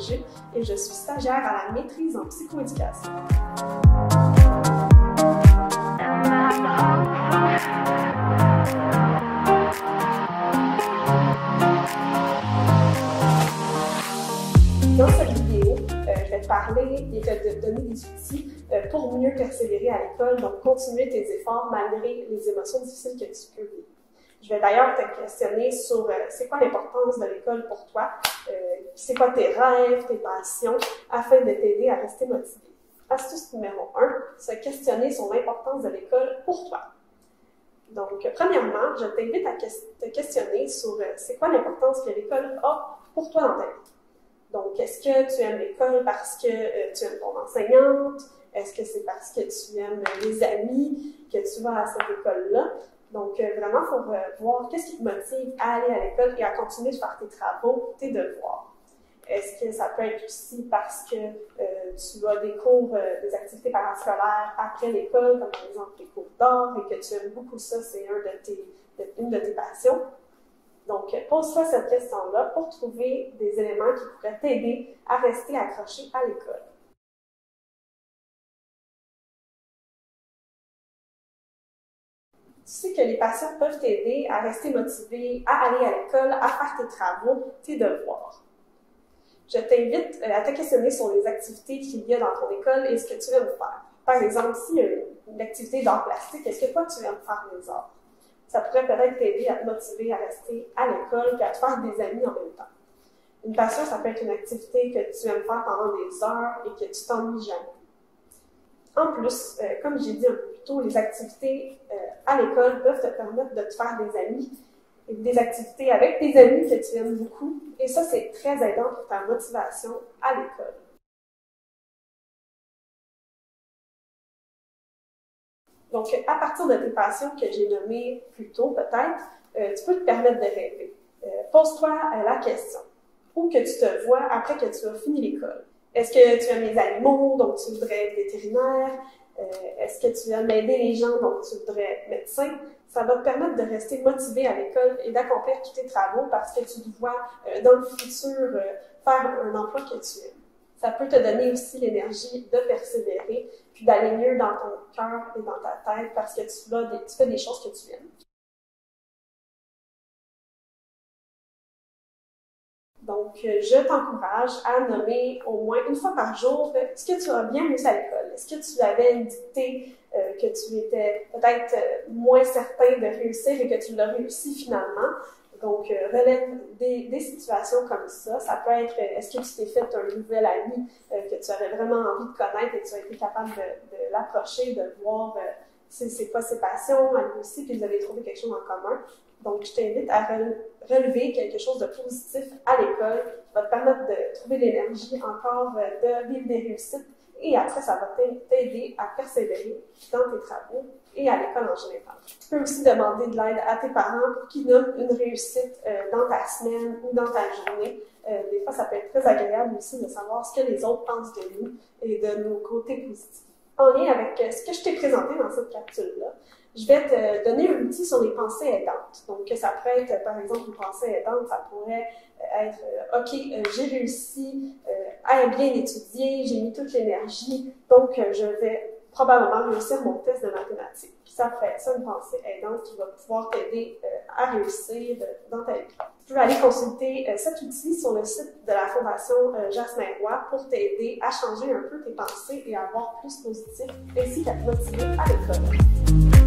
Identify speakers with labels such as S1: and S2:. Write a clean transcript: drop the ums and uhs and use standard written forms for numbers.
S1: Bélanger et je suis stagiaire à la maîtrise en psychoéducation. Dans cette vidéo, je vais te parler et te donner des outils pour mieux persévérer à l'école, donc continuer tes efforts malgré les émotions difficiles que tu peux vivre. Je vais d'ailleurs te questionner sur c'est quoi l'importance de l'école pour toi, c'est quoi tes rêves, tes passions, afin de t'aider à rester motivé. Astuce numéro 1, se questionner sur l'importance de l'école pour toi. Donc, premièrement, je t'invite à te questionner sur c'est quoi l'importance que l'école a pour toi dans ta vie. Donc, est-ce que tu aimes l'école parce que tu aimes ton enseignante? Est-ce que c'est parce que tu aimes les amis que tu vas à cette école-là? Donc, vraiment, il faut voir qu'est-ce qui te motive à aller à l'école et à continuer de faire tes travaux, tes devoirs. Est-ce que ça peut être aussi parce que tu as des cours, des activités parascolaires après l'école, comme par exemple les cours d'art, et que tu aimes beaucoup ça, c'est une de tes passions? Donc, pose-toi cette question-là pour trouver des éléments qui pourraient t'aider à rester accroché à l'école. Tu sais que les passions peuvent t'aider à rester motivé, à aller à l'école, à faire tes travaux, tes devoirs. Je t'invite à te questionner sur les activités qu'il y a dans ton école et ce que tu aimes faire. Par exemple, s'il y a une activité d'art plastique, est-ce que toi, tu aimes faire des arts? Ça pourrait peut-être t'aider à te motiver à rester à l'école et à te faire des amis en même temps. Une passion, ça peut être une activité que tu aimes faire pendant des heures et que tu t'ennuies jamais. En plus, comme j'ai dit un peu plus tôt, les activités à l'école peuvent te permettre de te faire des amis, et des activités avec tes amis que tu aimes beaucoup, et ça, c'est très aidant pour ta motivation à l'école. Donc, à partir de tes passions que j'ai nommées plus tôt, peut-être, tu peux te permettre de rêver. Pose-toi la question. Où que tu te vois après que tu as fini l'école? Est-ce que tu aimes les animaux, donc tu voudrais être vétérinaire? Est-ce que tu aimes aider les gens, donc tu voudrais être médecin? Ça va te permettre de rester motivé à l'école et d'accomplir tous tes travaux parce que tu te vois dans le futur faire un emploi que tu aimes. Ça peut te donner aussi l'énergie de persévérer puis d'aller mieux dans ton cœur et dans ta tête parce que tu fais des choses que tu aimes. Donc, je t'encourage à nommer au moins une fois par jour ce que tu as bien réussi à l'école. Est-ce que tu avais une dictée que tu étais peut-être moins certain de réussir et que tu l'as réussi finalement? Donc, relève des situations comme ça. Ça peut être, est-ce que tu t'es fait un nouvel ami que tu avais vraiment envie de connaître et tu as été capable de l'approcher, de voir c'est quoi ses passions, à lui aussi, puis vous avez trouvé quelque chose en commun. Donc, je t'invite à relever quelque chose de positif à l'école qui va te permettre de trouver l'énergie encore de vivre des réussites et après, ça va t'aider à persévérer dans tes travaux et à l'école en général. Tu peux aussi demander de l'aide à tes parents pour qu'ils nomment une réussite dans ta semaine ou dans ta journée. Des fois, ça peut être très agréable aussi de savoir ce que les autres pensent de nous et de nos côtés positifs. En lien avec ce que je t'ai présenté dans cette capsule-là, je vais te donner un outil sur les pensées aidantes. Donc, ça pourrait être, par exemple, une pensée aidante, ça pourrait être OK, j'ai réussi à bien étudier, j'ai mis toute l'énergie, donc je vais probablement réussir mon test de mathématiques. Puis ça pourrait être ça, une pensée aidante qui va pouvoir t'aider à réussir dans ta vie. Tu peux aller consulter cet outil sur le site de la Fondation Jasmin Roy pour t'aider à changer un peu tes pensées et à avoir plus positif, ainsi qu'à te motiver à l'école.